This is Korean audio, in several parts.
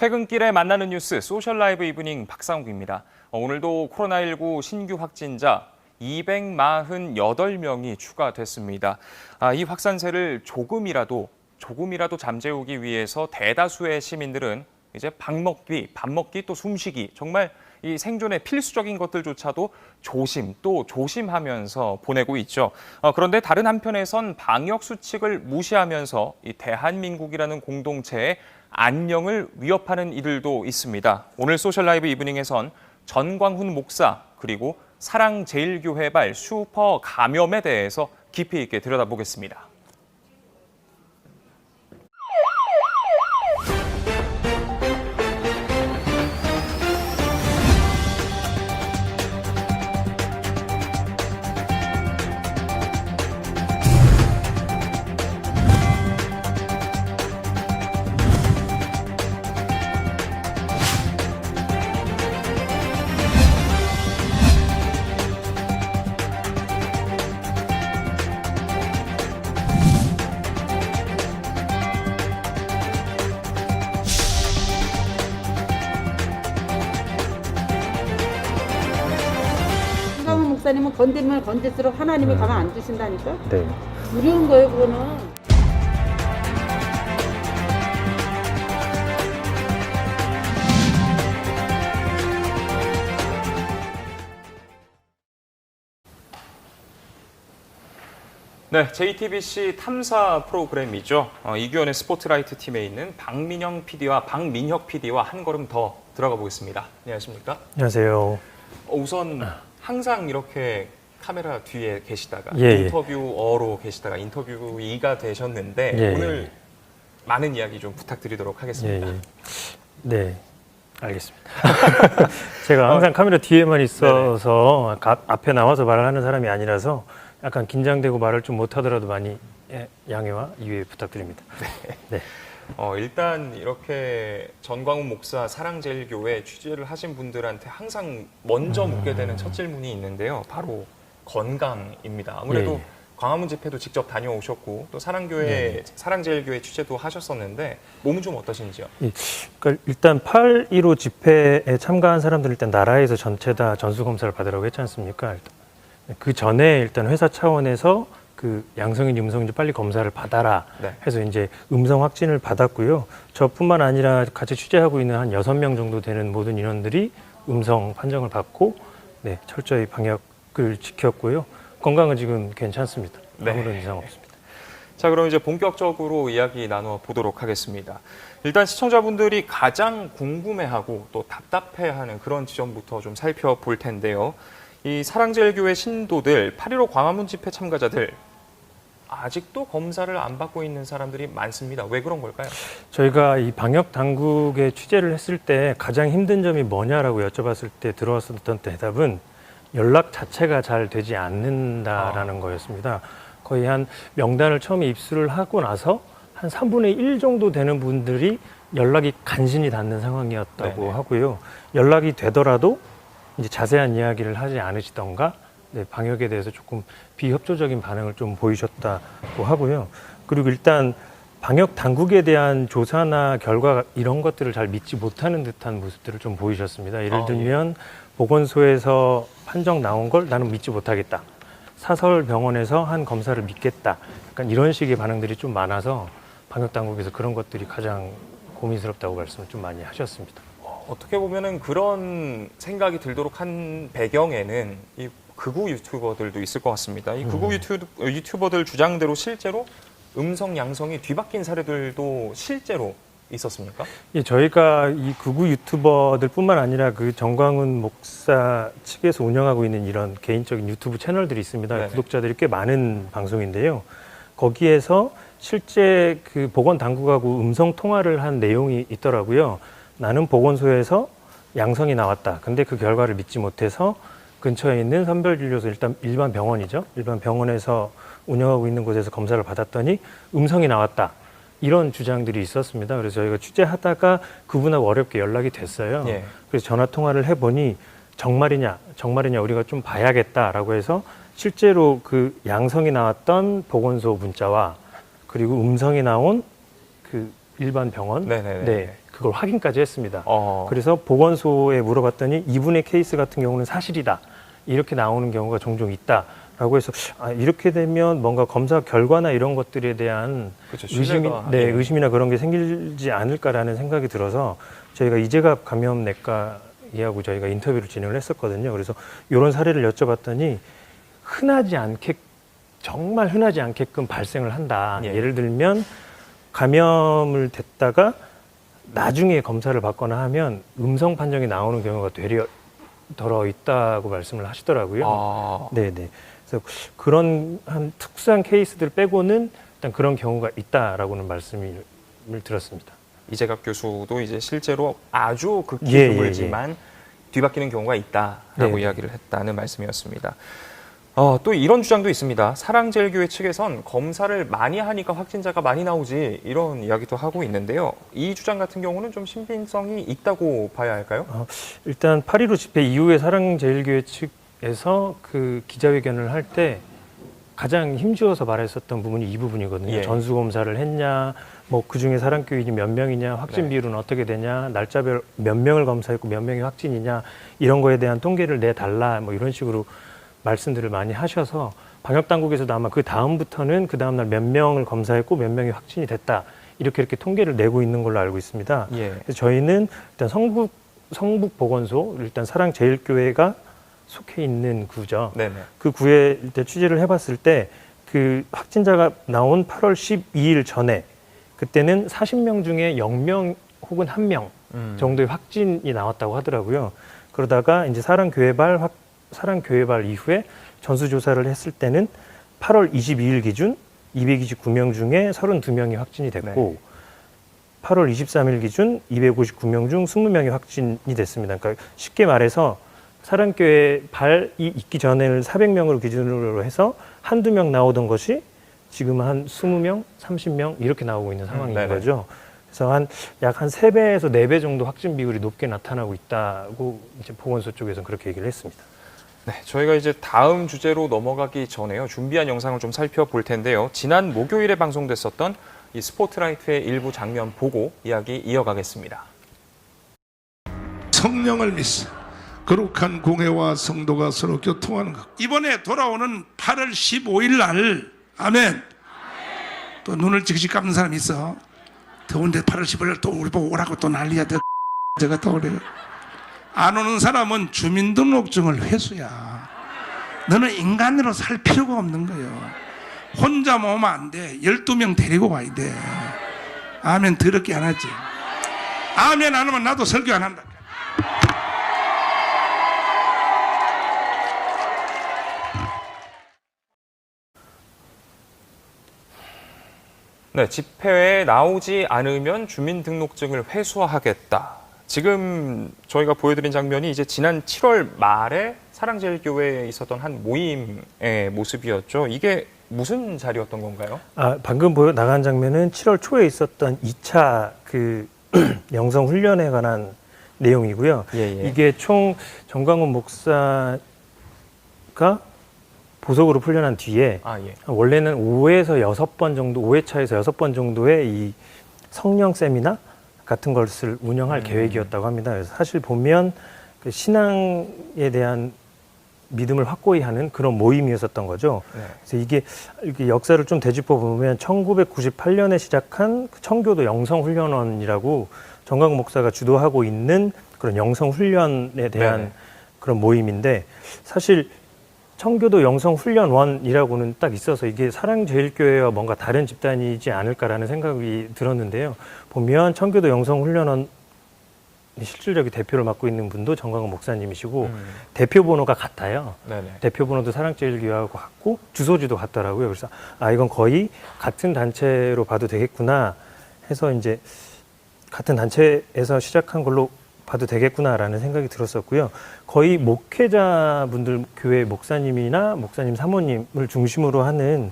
퇴근길에 만나는 뉴스 소셜 라이브 이브닝 박상욱입니다. 오늘도 코로나19 신규 확진자 248명이 추가됐습니다. 이 확산세를 조금이라도 잠재우기 위해서 대다수의 시민들은 이제 밥 먹기 또 숨쉬기 정말 이 생존의 필수적인 것들조차도 조심하면서 보내고 있죠. 그런데 다른 한편에선 방역 수칙을 무시하면서 이 대한민국이라는 공동체의 안녕을 위협하는 이들도 있습니다. 오늘 소셜 라이브 이브닝에선 전광훈 목사 그리고 사랑제일교회발 슈퍼 감염에 대해서 깊이 있게 들여다보겠습니다. 전광훈 목사님은 건들면 건들수록 하나님이 가만 안 두신다니까? 네. 두려운 거예요, 그거는. 네, JTBC 탐사 프로그램이죠. 이규현의 스포트라이트 팀에 있는 박민혁 PD와 한 걸음 더 들어가 보겠습니다. 안녕하십니까? 안녕하세요. 우선 항상 이렇게 카메라 뒤에 계시다가 예. 인터뷰어로 계시다가 인터뷰이가 되셨는데 예. 오늘 많은 이야기 좀 부탁드리도록 하겠습니다. 예. 네, 알겠습니다. 제가 항상 카메라 뒤에만 있어서 앞에 나와서 말을 하는 사람이 아니라서 약간 긴장되고 말을 좀 못하더라도 많이 양해와 이해 부탁드립니다. 네. 일단 이렇게 전광훈 목사 사랑제일교회 취재를 하신 분들한테 항상 먼저 묻게 되는 첫 질문이 있는데요. 바로 건강입니다. 아무래도 예. 광화문 집회도 직접 다녀오셨고 또 사랑제일교회 취재도 하셨었는데 몸은 좀 어떠신지요? 그러니까 일단 8.15 집회에 참가한 사람들은 일단 나라에서 전체 다 전수검사를 받으라고 했지 않습니까? 그 전에 일단 회사 차원에서 그 양성인지 음성인지 빨리 검사를 받아라 해서 이제 음성 확진을 받았고요. 저뿐만 아니라 같이 취재하고 있는 한 6명 정도 되는 모든 인원들이 음성 판정을 받고 철저히 방역을 지켰고요. 건강은 지금 괜찮습니다. 아무런 이상 없습니다. 자, 그럼 이제 본격적으로 이야기 나눠 보도록 하겠습니다. 일단 시청자분들이 가장 궁금해하고 또 답답해하는 그런 지점부터 좀 살펴볼 텐데요. 이 사랑제일교회 신도들, 8.15 광화문 집회 참가자들 아직도 검사를 안 받고 있는 사람들이 많습니다. 왜 그런 걸까요? 저희가 이 방역 당국에 취재를 했을 때 가장 힘든 점이 뭐냐라고 여쭤봤을 때 들어왔었던 대답은 연락 자체가 잘 되지 않는다라는 거였습니다. 거의 한 명단을 처음에 입수를 하고 나서 한 3분의 1 정도 되는 분들이 연락이 간신히 닿는 상황이었다고 하고요. 연락이 되더라도 이제 자세한 이야기를 하지 않으시던가 방역에 대해서 조금 비협조적인 반응을 좀 보이셨다고 하고요. 그리고 일단 방역 당국에 대한 조사나 결과 이런 것들을 잘 믿지 못하는 듯한 모습들을 좀 보이셨습니다. 예를 들면 보건소에서 판정 나온 걸 나는 믿지 못하겠다. 사설병원에서 한 검사를 믿겠다. 약간 이런 식의 반응들이 좀 많아서 방역 당국에서 그런 것들이 가장 고민스럽다고 말씀을 좀 많이 하셨습니다. 어떻게 보면은 그런 생각이 들도록 한 배경에는 이 극우 유튜버들도 있을 것 같습니다. 이 극우 유튜버들 주장대로 실제로 음성 양성이 뒤바뀐 사례들도 실제로 있었습니까? 예, 저희가 이 극우 유튜버들뿐만 아니라 그 전광훈 목사 측에서 운영하고 있는 이런 개인적인 유튜브 채널들이 있습니다. 네네. 구독자들이 꽤 많은 방송인데요. 거기에서 실제 그 보건 당국하고 음성 통화를 한 내용이 있더라고요. 나는 보건소에서 양성이 나왔다. 근데 그 결과를 믿지 못해서 근처에 있는 선별진료소, 일단 일반 병원이죠. 일반 병원에서 운영하고 있는 곳에서 검사를 받았더니 음성이 나왔다. 이런 주장들이 있었습니다. 그래서 저희가 취재하다가 그분하고 어렵게 연락이 됐어요. 그래서 전화 통화를 해보니 정말이냐 우리가 좀 봐야겠다라고 해서 실제로 그 양성이 나왔던 보건소 문자와 그리고 음성이 나온 그 일반 병원, 그걸 확인까지 했습니다. 어. 그래서 보건소에 물어봤더니 이분의 케이스 같은 경우는 사실이다. 이렇게 나오는 경우가 종종 있다라고 해서 이렇게 되면 뭔가 검사 결과나 이런 것들에 대한 그렇죠. 의심이나 그런 게 생기지 않을까라는 생각이 들어서 저희가 이재갑 감염내과의하고 저희가 인터뷰를 진행을 했었거든요. 그래서 이런 사례를 여쭤봤더니 정말 흔하지 않게끔 발생을 한다. 예. 예를 들면 감염을 됐다가 나중에 검사를 받거나 하면 음성 판정이 나오는 경우가 되려 있다고 말씀을 하시더라고요. 아. 네네. 그래서 그런 한 특수한 케이스들 빼고는 일단 그런 경우가 있다라고는 말씀을 들었습니다. 이재갑 교수도 이제 실제로 아주 극히 예, 드물지만 뒤바뀌는 경우가 있다라고 네. 이야기를 했다는 말씀이었습니다. 또 이런 주장도 있습니다. 사랑제일교회 측에선 검사를 많이 하니까 확진자가 많이 나오지 이런 이야기도 하고 있는데요. 이 주장 같은 경우는 좀 신빙성이 있다고 봐야 할까요? 일단 8.15 집회 이후에 사랑제일교회 측에서 그 기자회견을 할 때 가장 힘주어서 말했었던 부분이 이 부분이거든요. 예. 전수검사를 했냐, 뭐 그중에 사랑교인이 몇 명이냐, 확진 네. 비율은 어떻게 되냐, 날짜별 몇 명을 검사했고 몇 명이 확진이냐, 이런 거에 대한 통계를 내달라, 뭐 이런 식으로 말씀들을 많이 하셔서 방역당국에서도 아마 그 다음부터는 그 다음날 몇 명을 검사했고 몇 명이 확진이 됐다, 이렇게 통계를 내고 있는 걸로 알고 있습니다. 예. 그래서 저희는 일단 성북보건소, 일단 사랑제일교회가 속해 있는 구죠. 네네. 그 구에 일단 취재를 해봤을 때 그 확진자가 나온 8월 12일 전에 그때는 40명 중에 0명 혹은 1명 정도의 확진이 나왔다고 하더라고요. 그러다가 이제 사랑교회발 이후에 전수조사를 했을 때는 8월 22일 기준 229명 중에 32명이 확진이 됐고, 8월 23일 기준 259명 중 20명이 확진이 됐습니다. 그러니까 쉽게 말해서 사랑교회 발이 있기 전에는 400명으로 기준으로 해서 한두 명 나오던 것이 지금은 한 20명, 30명 이렇게 나오고 있는 상황인 거죠. 그래서 약 한 3배에서 4배 정도 확진 비율이 높게 나타나고 있다고 이제 보건소 쪽에서는 그렇게 얘기를 했습니다. 네, 저희가 이제 다음 주제로 넘어가기 전에요. 준비한 영상을 좀 살펴볼 텐데요. 지난 목요일에 방송됐었던 이 스포트라이트의 일부 장면 보고 이야기 이어가겠습니다. 성령을 믿어 거룩한 공회와 성도가 서로 교통하는 것. 이번에 돌아오는 8월 15일 날, 아멘. 또 눈을 찌그시 감는 사람이 있어. 더운데 8월 15일 날 또 우리 보고 오라고 또 난리야. 제가 또 그래요. 안 오는 사람은 주민등록증을 회수야. 너는 인간으로 살 필요가 없는 거예요. 혼자 오면 안 돼. 12명 데리고 와야 돼. 아멘. 더럽게 안 하지. 아멘 안 하면 나도 설교 안 한다. 네, 집회에 나오지 않으면 주민등록증을 회수하겠다. 지금 저희가 보여드린 장면이 이제 지난 7월 말에 사랑제일교회에 있었던 한 모임의 모습이었죠. 이게 무슨 자리였던 건가요? 방금 나간 장면은 7월 초에 있었던 2차 그 영성 훈련에 관한 내용이고요. 예. 이게 총 정광훈 목사가 보석으로 훈련한 뒤에 예. 원래는 5회에서 6번 정도, 5회차에서 6번 정도의 이 성령 세미나 같은 것을 운영할 계획이었다고 합니다. 그래서 사실 보면 그 신앙에 대한 믿음을 확고히 하는 그런 모임이었었던 거죠. 네. 그래서 이게 역사를 좀 되짚어 보면 1998년에 시작한 청교도 영성훈련원이라고 정광훈 목사가 주도하고 있는 그런 영성훈련에 대한 네네. 그런 모임인데, 사실 청교도 영성훈련원이라고는 딱 있어서 이게 사랑제일교회와 뭔가 다른 집단이지 않을까라는 생각이 들었는데요. 보면 청교도 영성훈련원 실질적인 대표를 맡고 있는 분도 정광훈 목사님이시고 대표 번호가 같아요. 네네. 대표 번호도 사랑제일교회하고 같고 주소지도 같더라고요. 그래서 이건 거의 같은 단체로 봐도 되겠구나 해서 이제 같은 단체에서 시작한 걸로 봐도 되겠구나라는 생각이 들었었고요. 거의 목회자분들, 교회 목사님이나 목사님 사모님을 중심으로 하는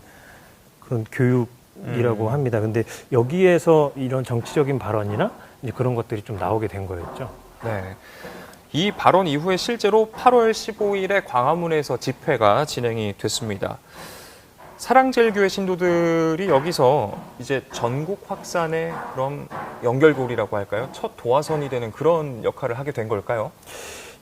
그런 교육이라고 합니다. 근데 여기에서 이런 정치적인 발언이나 이제 그런 것들이 좀 나오게 된 거였죠. 네. 이 발언 이후에 실제로 8월 15일에 광화문에서 집회가 진행이 됐습니다. 사랑제일교회 신도들이 여기서 이제 전국 확산의 그런 연결고리라고 할까요? 첫 도화선이 되는 그런 역할을 하게 된 걸까요?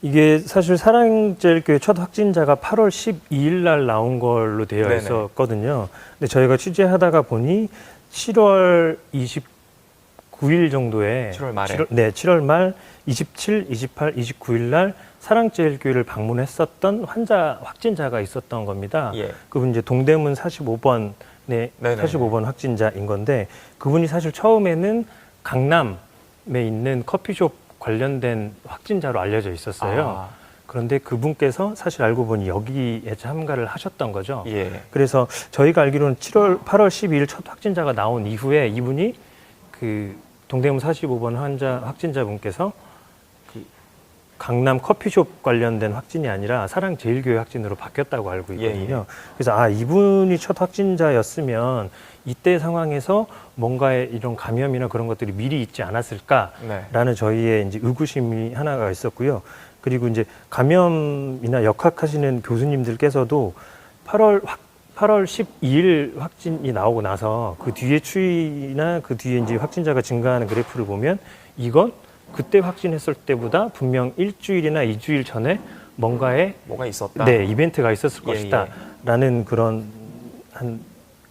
이게 사실 사랑제일교회 첫 확진자가 8월 12일 날 나온 걸로 되어 네네. 있었거든요. 근데 저희가 취재하다가 보니 7월 29일 정도에 7월 말에? 7월 말 27, 28, 29일 날 사랑제일교회를 방문했었던 확진자가 있었던 겁니다. 예. 그분 이제 동대문 45번의 네네네. 45번 확진자인 건데 그분이 사실 처음에는 강남에 있는 커피숍 관련된 확진자로 알려져 있었어요. 아. 그런데 그분께서 사실 알고 보니 여기에 참가를 하셨던 거죠. 예. 그래서 저희가 알기로는 8월 12일 첫 확진자가 나온 이후에 이분이 그 동대문 45번 확진자분께서 그 강남 커피숍 관련된 확진이 아니라 사랑제일교회 확진으로 바뀌었다고 알고 있거든요. 그래서 이분이 첫 확진자였으면 이때 상황에서 뭔가의 이런 감염이나 그런 것들이 미리 있지 않았을까라는 네. 저희의 이제 의구심이 하나가 있었고요. 그리고 이제 감염이나 역학하시는 교수님들께서도 8월 12일 확진이 나오고 나서 그 뒤에 추이나 그 뒤에 이제 확진자가 증가하는 그래프를 보면 이건 그때 확진했을 때보다 분명 일주일이나 2주일 전에 뭐가 있었다. 네, 이벤트가 있었을 예, 것이다라는 그런 한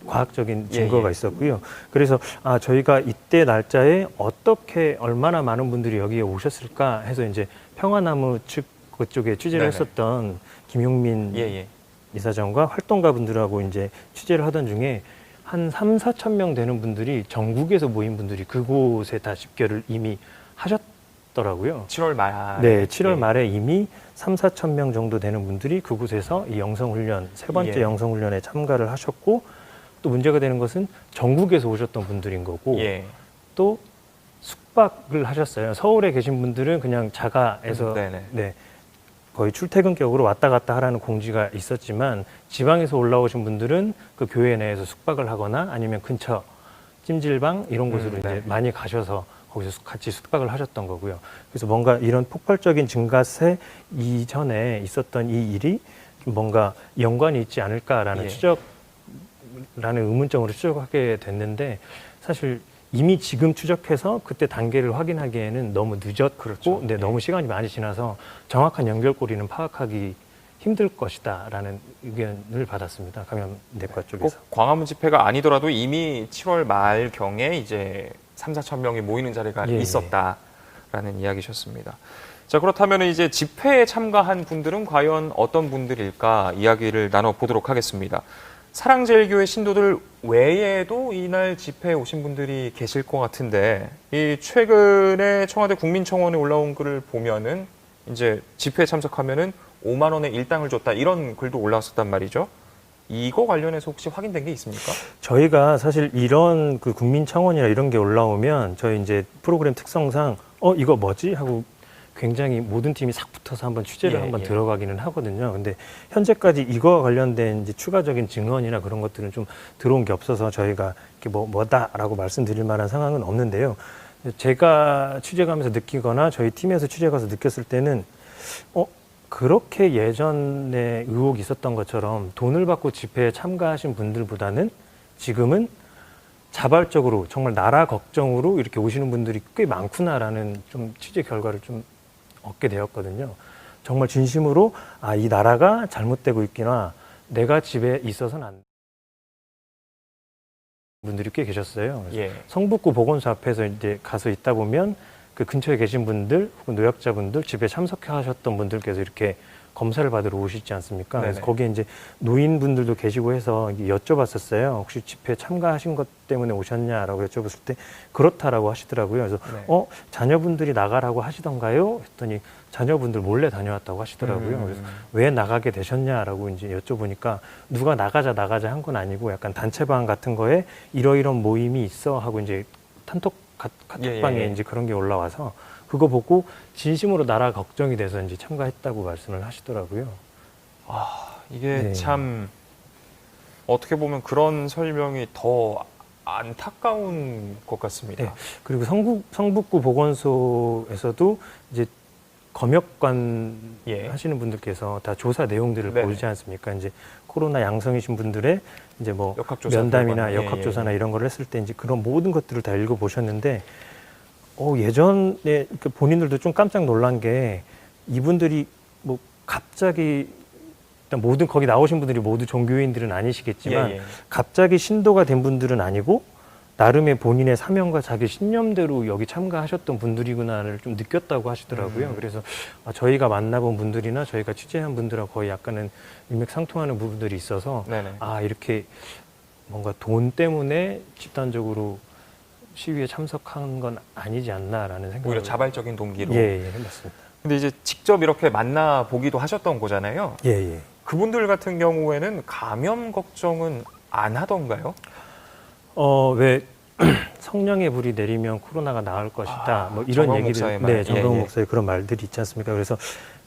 과학적인 증거가 예. 있었고요. 그래서 저희가 이때 날짜에 어떻게 얼마나 많은 분들이 여기에 오셨을까 해서 이제 평화나무 측 그쪽에 취재를 네네. 했었던 김용민 예. 이사장과 활동가 분들하고 이제 취재를 하던 중에 한 3, 4천 명 되는 분들이 전국에서 모인 분들이 그곳에 다 집결을 이미 하셨더라고요. 7월 말. 네, 7월 예. 말에 이미 3, 4천 명 정도 되는 분들이 그곳에서 이 영성훈련, 세 번째 예. 영성훈련에 참가를 하셨고 또 문제가 되는 것은 전국에서 오셨던 분들인 거고 예. 또 숙박을 하셨어요. 서울에 계신 분들은 그냥 자가에서 네네. 네, 거의 출퇴근격으로 왔다 갔다 하라는 공지가 있었지만 지방에서 올라오신 분들은 그 교회 내에서 숙박을 하거나 아니면 근처 찜질방 이런 곳으로 이제 네. 많이 가셔서 거기서 같이 숙박을 하셨던 거고요. 그래서 뭔가 이런 폭발적인 증가세 이전에 있었던 이 일이 뭔가 연관이 있지 않을까라는 예. 추적라는 의문점으로 추적하게 됐는데 사실 이미 지금 추적해서 그때 단계를 확인하기에는 너무 늦었고 그렇죠. 네, 예. 너무 시간이 많이 지나서 정확한 연결고리는 파악하기 힘들 것이다라는 의견을 받았습니다. 감염내과 쪽에서. 꼭 광화문 집회가 아니더라도 이미 7월 말경에 이제 3, 4천 명이 모이는 자리가 예. 있었다라는 이야기셨습니다. 자, 그렇다면 이제 집회에 참가한 분들은 과연 어떤 분들일까 이야기를 나눠보도록 하겠습니다. 사랑제일교회 신도들 외에도 이날 집회에 오신 분들이 계실 것 같은데 이 최근에 청와대 국민청원에 올라온 글을 보면은 이제 집회에 참석하면은 5만 원의 일당을 줬다 이런 글도 올라왔었단 말이죠. 이거 관련해서 혹시 확인된 게 있습니까? 저희가 사실 이런 그 국민청원이나 이런 게 올라오면 저희 이제 프로그램 특성상 이거 뭐지 하고 굉장히 모든 팀이 싹 붙어서 한번 취재를 한번 들어가기는 하거든요. 근데 현재까지 이거와 관련된 이제 추가적인 증언이나 그런 것들은 좀 들어온 게 없어서 저희가 이렇게 뭐다라고 말씀드릴 만한 상황은 없는데요. 제가 취재 가면서 느끼거나 저희 팀에서 취재 가서 느꼈을 때는 그렇게 예전에 의혹이 있었던 것처럼 돈을 받고 집회에 참가하신 분들보다는 지금은 자발적으로 정말 나라 걱정으로 이렇게 오시는 분들이 꽤 많구나라는 좀 취재 결과를 좀 얻게 되었거든요. 정말 진심으로 이 나라가 잘못되고 있구나. 내가 집에 있어서는 안 분들이 꽤 계셨어요. 그래서 예. 성북구 보건소 앞에서 이제 가서 있다 보면 그 근처에 계신 분들 혹은 노약자분들 집에 참석하셨던 분들께서 이렇게 검사를 받으러 오시지 않습니까? 그래서 네네. 거기에 이제 노인분들도 계시고 해서 여쭤봤었어요. 혹시 집회 참가하신 것 때문에 오셨냐라고 여쭤봤을 때 그렇다라고 하시더라고요. 그래서 네. 자녀분들이 나가라고 하시던가요? 했더니 자녀분들 몰래 다녀왔다고 하시더라고요. 그래서 왜 나가게 되셨냐라고 이제 여쭤보니까 누가 나가자 한 건 아니고 약간 단체방 같은 거에 이러이런 모임이 있어 하고 이제 카톡방에 이제 그런 게 올라와서 그거 보고 진심으로 나라 걱정이 돼서 이제 참가했다고 말씀을 하시더라고요. 이게 네. 참 어떻게 보면 그런 설명이 더 안타까운 것 같습니다. 네. 그리고 성북구 보건소에서도 이제 검역관 하시는 분들께서 다 조사 내용들을 네네. 보지 않습니까? 이제 코로나 양성이신 분들의 이제 뭐 역학조사 면담이나 결과나. 역학조사나 이런 걸 했을 때 이제 그런 모든 것들을 다 읽어보셨는데 예전에 그 본인들도 좀 깜짝 놀란 게 이분들이 뭐 갑자기 일단 모든 거기 나오신 분들이 모두 종교인들은 아니시겠지만 예, 예. 갑자기 신도가 된 분들은 아니고 나름의 본인의 사명과 자기 신념대로 여기 참가하셨던 분들이구나를 좀 느꼈다고 하시더라고요. 그래서 저희가 만나본 분들이나 저희가 취재한 분들하고 거의 약간은 일맥상통하는 부분들이 있어서 네네. 이렇게 뭔가 돈 때문에 집단적으로 시위에 참석한 건 아니지 않나라는 생각을 오히려 자발적인 동기로. 예, 맞습니다. 근데 이제 직접 이렇게 만나 보기도 하셨던 거잖아요. 예. 그분들 같은 경우에는 감염 걱정은 안 하던가요? 왜 성령의 불이 내리면 코로나가 나을 것이다. 뭐 이런 정광 얘기들, 목사의 말. 정광 예, 예. 목사의 그런 말들이 있지 않습니까? 그래서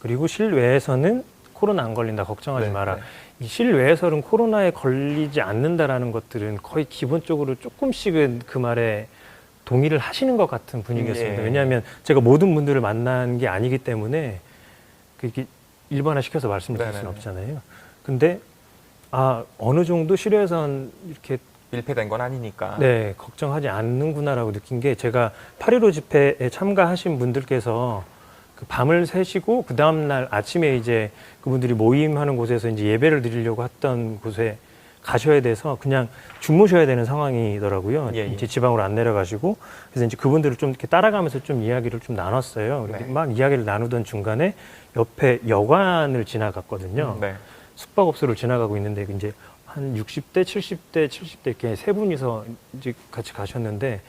그리고 실외에서는 코로나 안 걸린다, 걱정하지 네, 마라. 네. 이 실외에서는 코로나에 걸리지 않는다라는 것들은 거의 기본적으로 조금씩은 그 말에 동의를 하시는 것 같은 분위기였습니다. 예. 왜냐하면 제가 모든 분들을 만난 게 아니기 때문에 그게 일반화시켜서 말씀드릴 수는 네네네. 없잖아요. 근데 어느 정도 실외에선 이렇게 밀폐된 건 아니니까. 네, 걱정하지 않는구나라고 느낀 게 제가 8.15 집회에 참가하신 분들께서 그 밤을 새시고 그 다음날 아침에 이제 그분들이 모임하는 곳에서 이제 예배를 드리려고 했던 곳에 가셔야 돼서 그냥 주무셔야 되는 상황이더라고요. 예, 예. 이제 지방으로 안 내려가시고 그래서 이제 그분들을 좀 이렇게 따라가면서 좀 이야기를 좀 나눴어요. 그렇게 네. 막 이야기를 나누던 중간에 옆에 여관을 지나갔거든요. 네. 숙박업소를 지나가고 있는데 이제 한 60대, 70대, 70대 이렇게 세 분이서 이제 같이 가셨는데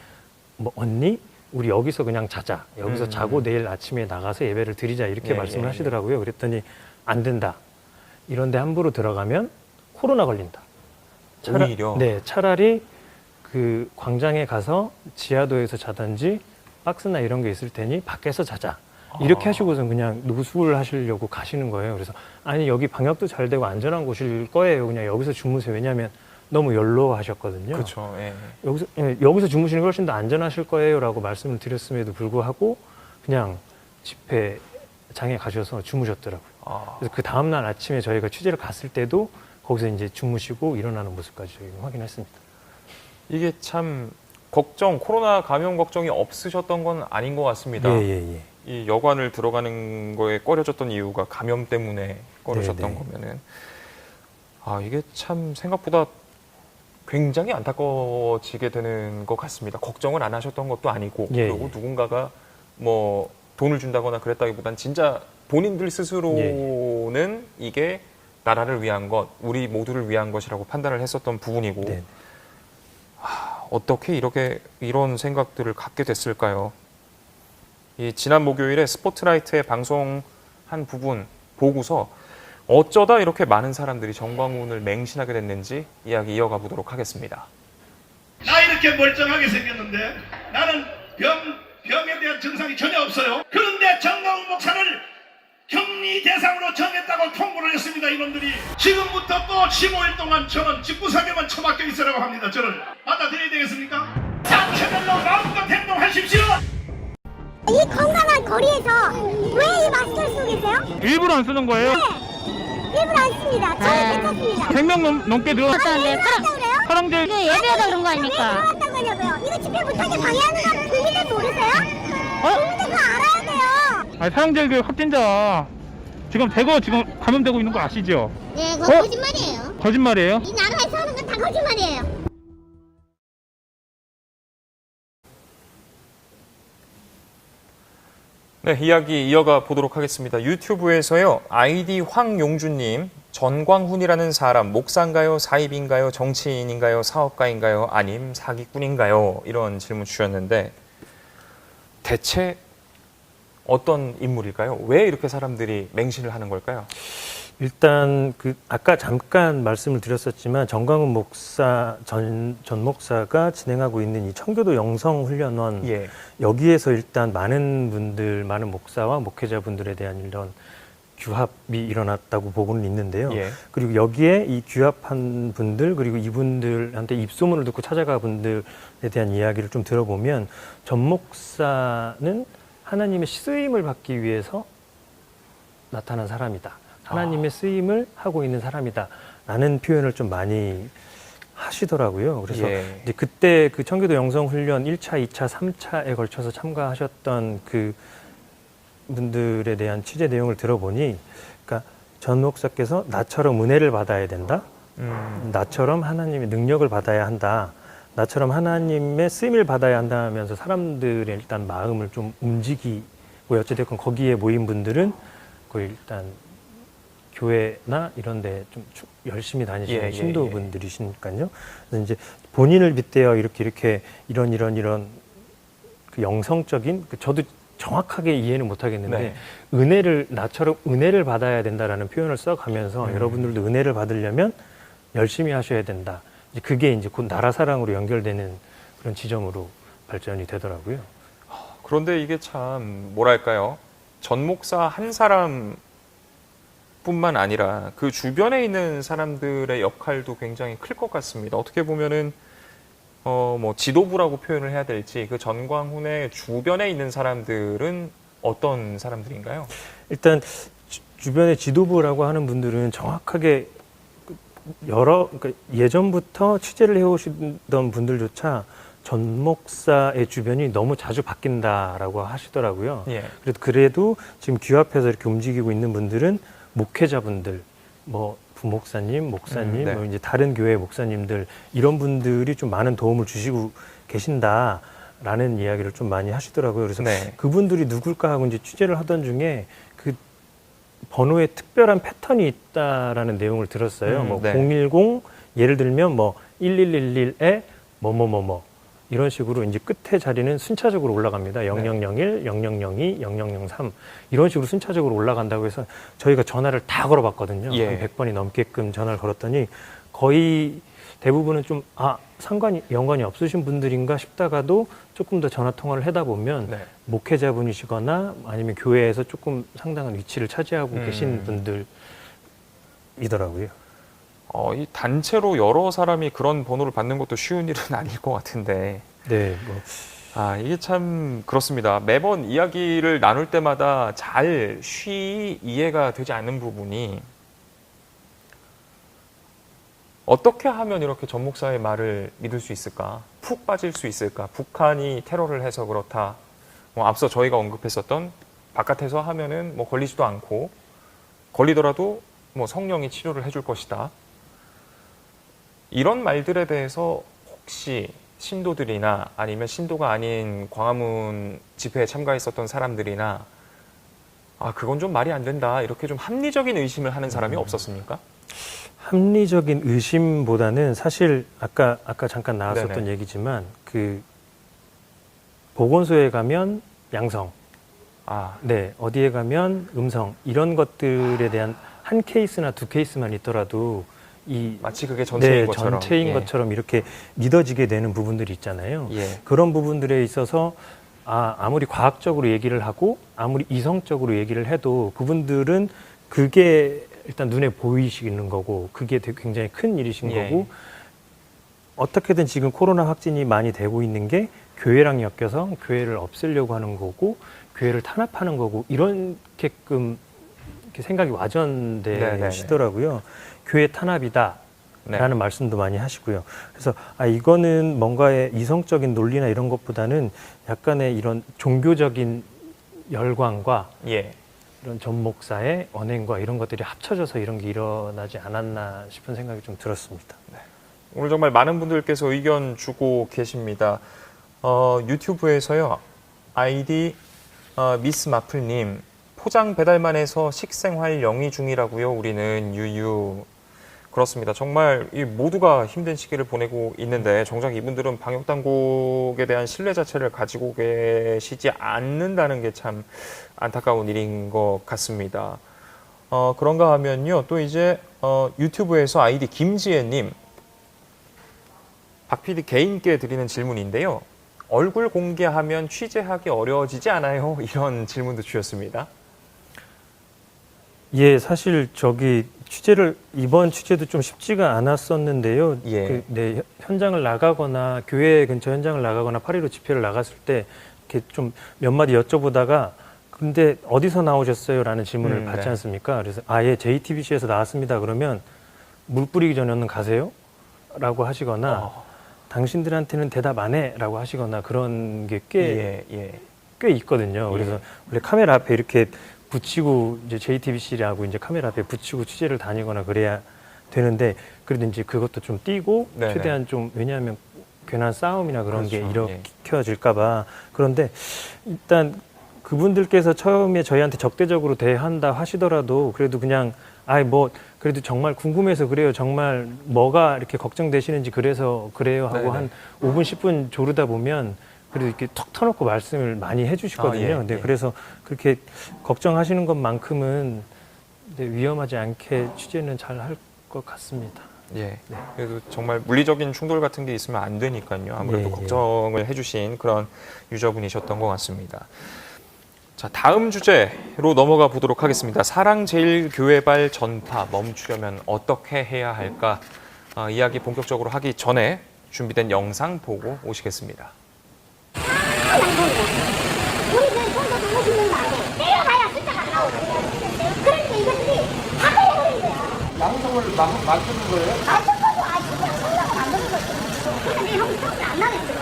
뭐 언니 우리 여기서 그냥 자자. 여기서 자고 내일 아침에 나가서 예배를 드리자 이렇게 예, 말씀을 예, 하시더라고요. 그랬더니 안 된다. 이런데 함부로 들어가면 코로나 걸린다. 오히려? 네, 차라리 그 광장에 가서 지하도에서 자든지 박스나 이런 게 있을 테니 밖에서 자자. 이렇게 하시고선 그냥 누수를 하시려고 가시는 거예요. 그래서 아니 여기 방역도 잘 되고 안전한 곳일 거예요. 그냥 여기서 주무세요. 왜냐하면 너무 연로하셨거든요. 그렇죠. 예. 여기서 주무시는 게 훨씬 더 안전하실 거예요라고 말씀을 드렸음에도 불구하고 그냥 집회장에 가셔서 주무셨더라고요. 그래서 그 다음날 아침에 저희가 취재를 갔을 때도 거기서 이제 주무시고 일어나는 모습까지 저희가 확인했습니다. 이게 참 코로나 감염 걱정이 없으셨던 건 아닌 것 같습니다. 예. 이 여관을 들어가는 거에 꺼려졌던 이유가 감염 때문에 꺼려졌던 네네. 거면은 이게 참 생각보다 굉장히 안타까워지게 되는 것 같습니다. 걱정을 안 하셨던 것도 아니고 그리고 누군가가 뭐 돈을 준다거나 그랬다기보단 진짜 본인들 스스로는 이게 나라를 위한 것, 우리 모두를 위한 것이라고 판단을 했었던 부분이고 네. 어떻게 이런 생각들을 갖게 됐을까요? 이 지난 목요일에 스포트라이트에 방송한 부분 보고서 어쩌다 이렇게 많은 사람들이 정광훈을 맹신하게 됐는지 이야기 이어가 보도록 하겠습니다. 나 이렇게 멀쩡하게 생겼는데 나는 병에 대한 증상이 전혀 없어요. 그런데 정광훈 목사를 격리 대상으로 정했다고 통보를 했습니다. 이놈들이 지금부터 또 15일 동안 저는 집구석에만 처박혀 있으라고 합니다. 저를 받아들여야 되겠습니까? 자체별로 마음껏 행동하십시오. 이 건강한 거리에서 왜 이 마스크를 쓰고 계세요? 일부러 안 쓰는 거예요? 네, 일부러 안 씁니다. 저는 괜찮습니다. 100명 넘게 왜 늘었는데 그런다고 그래요? 사람들 이게 예배하다 그런 거 아닙니까? 왜 그런다고 하냐고요? 이거 집회 못하게 방해하는 거 국민들 모르세요? 국민들 그거 알아야 돼요. 아니, 사람들 그 확진자 지금 지금 감염되고 있는 거 아시죠? 네, 그거 거짓말이에요. 거짓말이에요? 이 나라에서 하는 건 다 거짓말이에요. 네, 이야기 이어가 보도록 하겠습니다. 유튜브에서요, 아이디 황용준님, 전광훈이라는 사람, 목사인가요? 사입인가요? 정치인인가요? 사업가인가요? 아님 사기꾼인가요? 이런 질문 주셨는데, 대체 어떤 인물일까요? 왜 이렇게 사람들이 맹신을 하는 걸까요? 일단 아까 잠깐 말씀을 드렸었지만 정광훈 목사 전 목사가 진행하고 있는 이 청교도 영성훈련원 여기에서 일단 많은 목사와 목회자분들에 대한 이런 규합이 일어났다고 보고는 있는데요. 그리고 여기에 이 규합한 분들 그리고 이분들한테 입소문을 듣고 찾아가 분들에 대한 이야기를 좀 들어보면 전 목사는 하나님의 쓰임을 받기 위해서 나타난 사람이다. 하나님의 쓰임을 하고 있는 사람이다 라는 표현을 좀 많이 하시더라고요. 그래서 예. 이제 그때 그 청교도 영성훈련 1차, 2차, 3차에 걸쳐서 참가하셨던 그 분들에 대한 취재 내용을 들어보니, 그러니까 전 목사께서 나처럼 은혜를 받아야 된다. 나처럼 하나님의 능력을 받아야 한다. 나처럼 하나님의 쓰임을 받아야 한다면서 사람들의 일단 마음을 좀 움직이고, 어찌됐건 거기에 모인 분들은 거의 일단 교회나 이런 데 좀 열심히 다니시는 예, 신도분들이시니까요. 그래서 이제 본인을 빗대어 이렇게 이런 그 영성적인, 저도 정확하게 이해는 못 하겠는데, 네. 나처럼 은혜를 받아야 된다라는 표현을 써가면서 여러분들도 은혜를 받으려면 열심히 하셔야 된다. 이제 그게 이제 곧 나라 사랑으로 연결되는 그런 지점으로 발전이 되더라고요. 그런데 이게 참 뭐랄까요? 전 목사 한 사람뿐만 아니라 그 주변에 있는 사람들의 역할도 굉장히 클 것 같습니다. 어떻게 보면은 뭐 지도부라고 표현을 해야 될지, 그 전광훈의 주변에 있는 사람들은 어떤 사람들인가요? 일단 주변의 지도부라고 하는 분들은 정확하게 그러니까 예전부터 취재를 해오시던 분들조차 전 목사의 주변이 너무 자주 바뀐다라고 하시더라고요. 예. 그래도 지금 귀 앞에서 이렇게 움직이고 있는 분들은 목회자분들, 뭐 부목사님, 목사님, 네. 뭐 이제 다른 교회 목사님들, 이런 분들이 좀 많은 도움을 주시고 계신다라는 이야기를 좀 많이 하시더라고요. 그래서 네. 그분들이 누굴까 하고 이제 취재를 하던 중에 그 번호에 특별한 패턴이 있다라는 내용을 들었어요. 뭐 네. 010, 예를 들면 뭐 1111에 뭐뭐뭐뭐 이런 식으로 이제 끝에 자리는 순차적으로 올라갑니다. 0001, 0002, 0003 이런 식으로 순차적으로 올라간다고 해서 저희가 전화를 다 걸어봤거든요. 예. 한 100번이 넘게끔 전화를 걸었더니 거의 대부분은 좀 연관이 없으신 분들인가 싶다가도 조금 더 전화 통화를 하다 보면 네. 목회자분이시거나 아니면 교회에서 조금 상당한 위치를 차지하고 계신 분들이더라고요. 이 단체로 여러 사람이 그런 번호를 받는 것도 쉬운 일은 아닐 것 같은데. 네, 이게 참 그렇습니다. 매번 이야기를 나눌 때마다 잘 이해가 되지 않는 부분이, 어떻게 하면 이렇게 전 목사의 말을 믿을 수 있을까? 푹 빠질 수 있을까? 북한이 테러를 해서 그렇다. 뭐 앞서 저희가 언급했었던 바깥에서 하면은 뭐 걸리지도 않고, 걸리더라도 뭐 성령이 치료를 해줄 것이다. 이런 말들에 대해서 혹시 신도들이나 아니면 신도가 아닌 광화문 집회에 참가했었던 사람들이나 그건 좀 말이 안 된다, 이렇게 좀 합리적인 의심을 하는 사람이 없었습니까? 합리적인 의심보다는 사실 아까 잠깐 나왔었던 네네. 얘기지만 그 보건소에 가면 양성, 네, 어디에 가면 음성, 이런 것들에 대한 한 케이스나 두 케이스만 있더라도 마치 그게 전체인 것처럼. 전체인 것처럼 이렇게 믿어지게 되는 부분들이 있잖아요. 예. 그런 부분들에 있어서 아무리 과학적으로 얘기를 하고 아무리 이성적으로 얘기를 해도 그분들은 그게 일단 눈에 보이시는 거고, 그게 굉장히 큰 일이신 예. 거고, 어떻게든 지금 코로나 확진이 많이 되고 있는 게 교회랑 엮여서 교회를 없애려고 하는 거고, 교회를 탄압하는 거고, 이렇게끔 이렇게 생각이 와전되시더라고요. 교회 탄압이다. 라는 말씀도 많이 하시고요. 그래서 이거는 뭔가의 이성적인 논리나 이런 것보다는 약간의 이런 종교적인 열광과 이런 전 목사의 언행과 이런 것들이 합쳐져서 이런 게 일어나지 않았나 싶은 생각이 좀 들었습니다. 오늘 정말 많은 분들께서 의견 주고 계십니다. 유튜브에서요, 아이디 미스 마플님, 포장 배달만 해서 식생활 영위 중이라고요. 우리는 유유. 그렇습니다. 정말 이 모두가 힘든 시기를 보내고 있는데 정작 이분들은 방역 당국에 대한 신뢰 자체를 가지고 계시지 않는다는 게 참 안타까운 일인 것 같습니다. 그런가 하면요, 또 이제 유튜브에서 아이디 김지혜님, 박 PD 개인께 드리는 질문인데요. 얼굴 공개하면 취재하기 어려워지지 않아요? 이런 질문도 주셨습니다. 예, 사실 이번 취재도 좀 쉽지가 않았었는데요. 예. 현장을 나가거나 교회 근처 현장을 나가거나 8.15 집회를 나갔을 때 이렇게 좀 몇 마디 여쭤보다가, 근데 어디서 나오셨어요? 라는 질문을 받지 않습니까? 그래서 예, JTBC에서 나왔습니다. 그러면 물 뿌리기 전에는 가세요? 라고 하시거나 당신들한테는 대답 안 해라고 하시거나 그런 게 꽤 있거든요. 그래서 원래 카메라 앞에 이렇게 붙이고 이제 JTBC라고 이제 카메라 앞에 붙이고 취재를 다니거나 그래야 되는데 그래도 이제 그것도 좀 띄고 네네. 최대한 좀 왜냐하면 괜한 싸움이나 그런 게 그렇죠. 일으켜질까봐 그런데 일단 그분들께서 처음에 저희한테 적대적으로 대한다 하시더라도 그래도 그냥 아이 뭐 그래도 정말 궁금해서 그래요. 정말 뭐가 이렇게 걱정되시는지 그래서 그래요 하고 네네. 한 5분 10분 조르다 보면 그래도 이렇게 턱 터놓고 말씀을 많이 해주시거든요. 근데 그래서 그렇게 걱정하시는 것만큼은 위험하지 않게 취재는 잘 할 것 같습니다. 예. 그래도 정말 물리적인 충돌 같은 게 있으면 안 되니까요. 아무래도 걱정을 해주신 그런 유저분이셨던 것 같습니다. 자, 다음 주제로 넘어가 보도록 하겠습니다. 사랑제일교회발 전파 멈추려면 어떻게 해야 할까? 이야기 본격적으로 하기 전에 준비된 영상 보고 오시겠습니다. 우리는 좀더 너무 힘든 거 아니에요? 때려봐야 숫자가 안 나오거든요. 그러니까 이것들이 다 빼버린 거야. 양성을 맞추는 거예요? 맞춘 거죠. 그냥 생각을 만드는 거죠. 근데 내 형이 성을 안 나겠어요.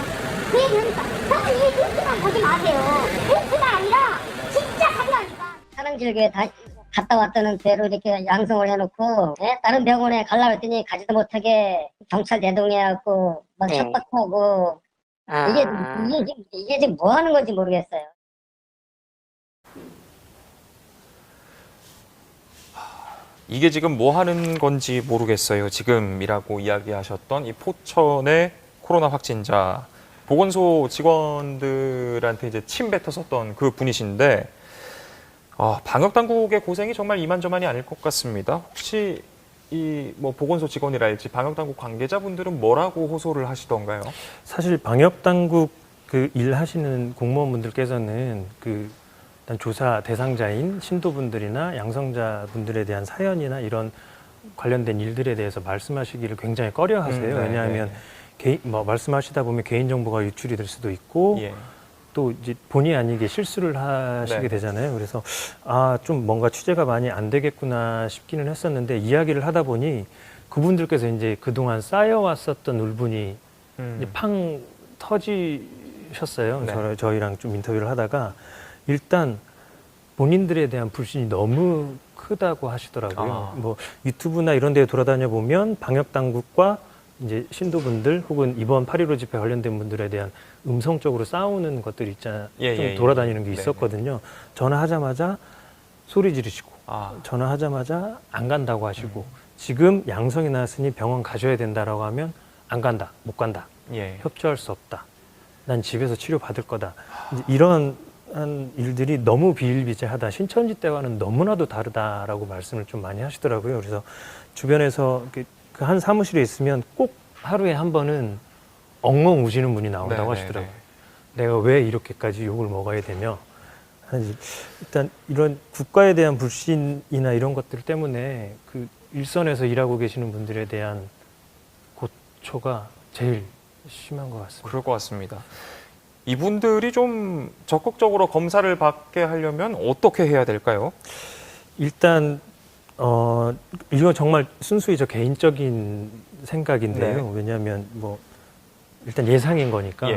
그 얘기하니까 형은 이 뉴스만 보지 마세요. 뉴스가 아니라 진짜 사기라니까. 사랑제일교회 갔다 왔다는 배로 이렇게 양성을 해놓고 다른 병원에 가려고 했더니 가지도 못하게 경찰 대동해갖고 막 협박하고 이게 지금 뭐 하는 건지 모르겠어요. 이게 지금 뭐 하는 건지 모르겠어요. 지금이라고 이야기하셨던 이 포천의 코로나 확진자 보건소 직원들한테 이제 침 뱉었었던 그 분이신데 방역 당국의 고생이 정말 이만저만이 아닐 것 같습니다. 혹시 이 뭐 보건소 직원이랄지 방역 당국 관계자분들은 뭐라고 호소를 하시던가요? 사실 방역 당국 그 일하시는 공무원분들께서는 그 일단 조사 대상자인 신도분들이나 양성자분들에 대한 사연이나 이런 관련된 일들에 대해서 말씀하시기를 굉장히 꺼려하세요. 왜냐하면 말씀하시다 보면 개인정보가 유출이 될 수도 있고 또 이제 본의 아니게 실수를 하시게 되잖아요. 그래서 좀 뭔가 취재가 많이 안 되겠구나 싶기는 했었는데 이야기를 하다 보니 그분들께서 이제 그동안 쌓여왔었던 울분이 이제 팡 터지셨어요. 저희랑 좀 인터뷰를 하다가 일단 본인들에 대한 불신이 너무 크다고 하시더라고요. 뭐 유튜브나 이런 데에 돌아다녀 보면 방역 당국과 이제 신도분들 혹은 이번 8.15 집회 관련된 분들에 대한 음성적으로 싸우는 것들이 좀 돌아다니는 게 있었거든요. 전화하자마자 소리 지르시고 전화하자마자 안 간다고 하시고 지금 양성이 나왔으니 병원 가셔야 된다라고 하면 안 간다, 못 간다, 협조할 수 없다, 난 집에서 치료 받을 거다. 이런 일들이 너무 비일비재하다. 신천지 때와는 너무나도 다르다라고 말씀을 좀 많이 하시더라고요. 그래서 주변에서 그 한 사무실에 있으면 꼭 하루에 한 번은 엉엉 우시는 분이 나온다고 하시더라고요. 내가 왜 이렇게까지 욕을 먹어야 되며 일단 이런 국가에 대한 불신이나 이런 것들 때문에 그 일선에서 일하고 계시는 분들에 대한 고초가 제일 심한 것 같습니다. 그럴 것 같습니다. 이분들이 좀 적극적으로 검사를 받게 하려면 어떻게 해야 될까요? 일단 이거 정말 순수히 저 개인적인 생각인데요. 왜냐하면 뭐 일단 예상인 거니까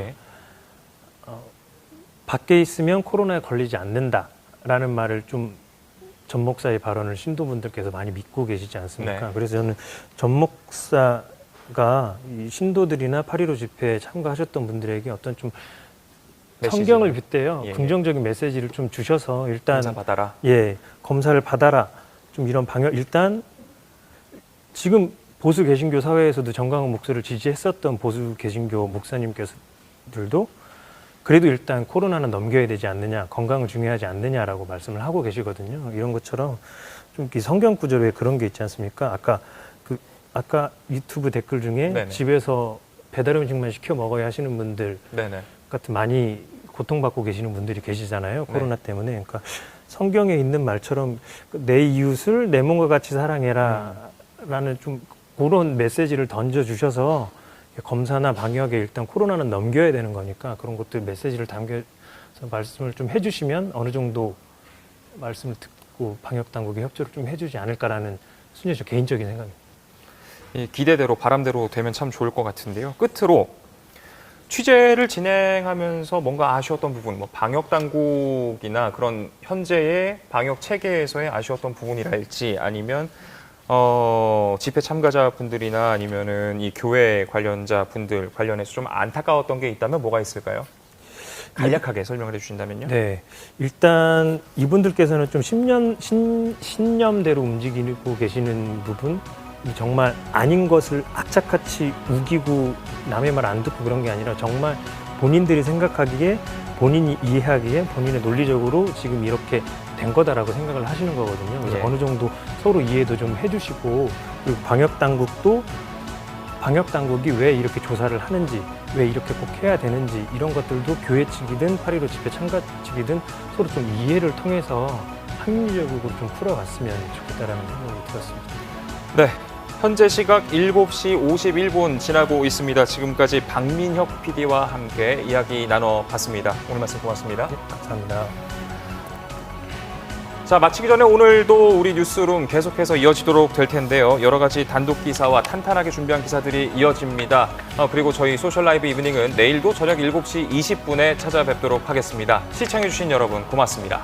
밖에 있으면 코로나에 걸리지 않는다라는 말을 좀 전 목사의 발언을 신도분들께서 많이 믿고 계시지 않습니까? 그래서 저는 전 목사가 이 신도들이나 8.15 집회에 참가하셨던 분들에게 어떤 좀 성경을 빗대요. 긍정적인 메시지를 좀 주셔서 일단 검사 받아라. 검사를 받아라. 좀 이런 방역 일단 지금 보수 개신교 사회에서도 정강훈 목사를 지지했었던 보수 개신교 목사님께서들도 그래도 일단 코로나는 넘겨야 되지 않느냐, 건강은 중요하지 않느냐라고 말씀을 하고 계시거든요. 이런 것처럼 좀 성경 구절에 그런 게 있지 않습니까? 아까 유튜브 댓글 중에 집에서 배달 음식만 시켜 먹어야 하시는 분들 같은 많이 고통받고 계시는 분들이 계시잖아요. 코로나 때문에. 그러니까 성경에 있는 말처럼 내 이웃을 내 몸과 같이 사랑해라 라는 좀 그런 메시지를 던져주셔서 검사나 방역에 일단 코로나는 넘겨야 되는 거니까 그런 것들 메시지를 담겨서 말씀을 좀 해주시면 어느 정도 말씀을 듣고 방역당국이 협조를 좀 해주지 않을까라는 순전히 저 개인적인 생각입니다. 이 기대대로 바람대로 되면 참 좋을 것 같은데요. 끝으로 취재를 진행하면서 뭔가 아쉬웠던 부분, 뭐 방역 당국이나 그런 현재의 방역 체계에서의 아쉬웠던 부분이랄지 아니면 집회 참가자분들이나 아니면은 이 교회 관련자 분들 관련해서 좀 안타까웠던 게 있다면 뭐가 있을까요? 간략하게 설명을 해주신다면요. 네, 일단 이분들께서는 좀 신념대로 움직이고 계시는 부분, 정말 아닌 것을 악착같이 우기고 남의 말 안 듣고 그런 게 아니라 정말 본인들이 생각하기에, 본인이 이해하기에 본인의 논리적으로 지금 이렇게 된 거다라고 생각을 하시는 거거든요. 그래서 예. 어느 정도 서로 이해도 좀 해주시고, 그리고 방역 당국이 왜 이렇게 조사를 하는지, 왜 이렇게 꼭 해야 되는지, 이런 것들도 교회 측이든 8.15 집회 참가 측이든 서로 좀 이해를 통해서 합리적으로 좀 풀어갔으면 좋겠다라는 생각이 들었습니다. 네. 현재 시각 7시 51분 지나고 있습니다. 지금까지 박민혁 PD와 함께 이야기 나눠봤습니다. 오늘 말씀 고맙습니다. 네, 감사합니다. 자, 마치기 전에 오늘도 우리 뉴스룸 계속해서 이어지도록 될 텐데요. 여러 가지 단독 기사와 탄탄하게 준비한 기사들이 이어집니다. 그리고 저희 소셜 라이브 이브닝은 내일도 저녁 7시 20분에 찾아뵙도록 하겠습니다. 시청해주신 여러분 고맙습니다.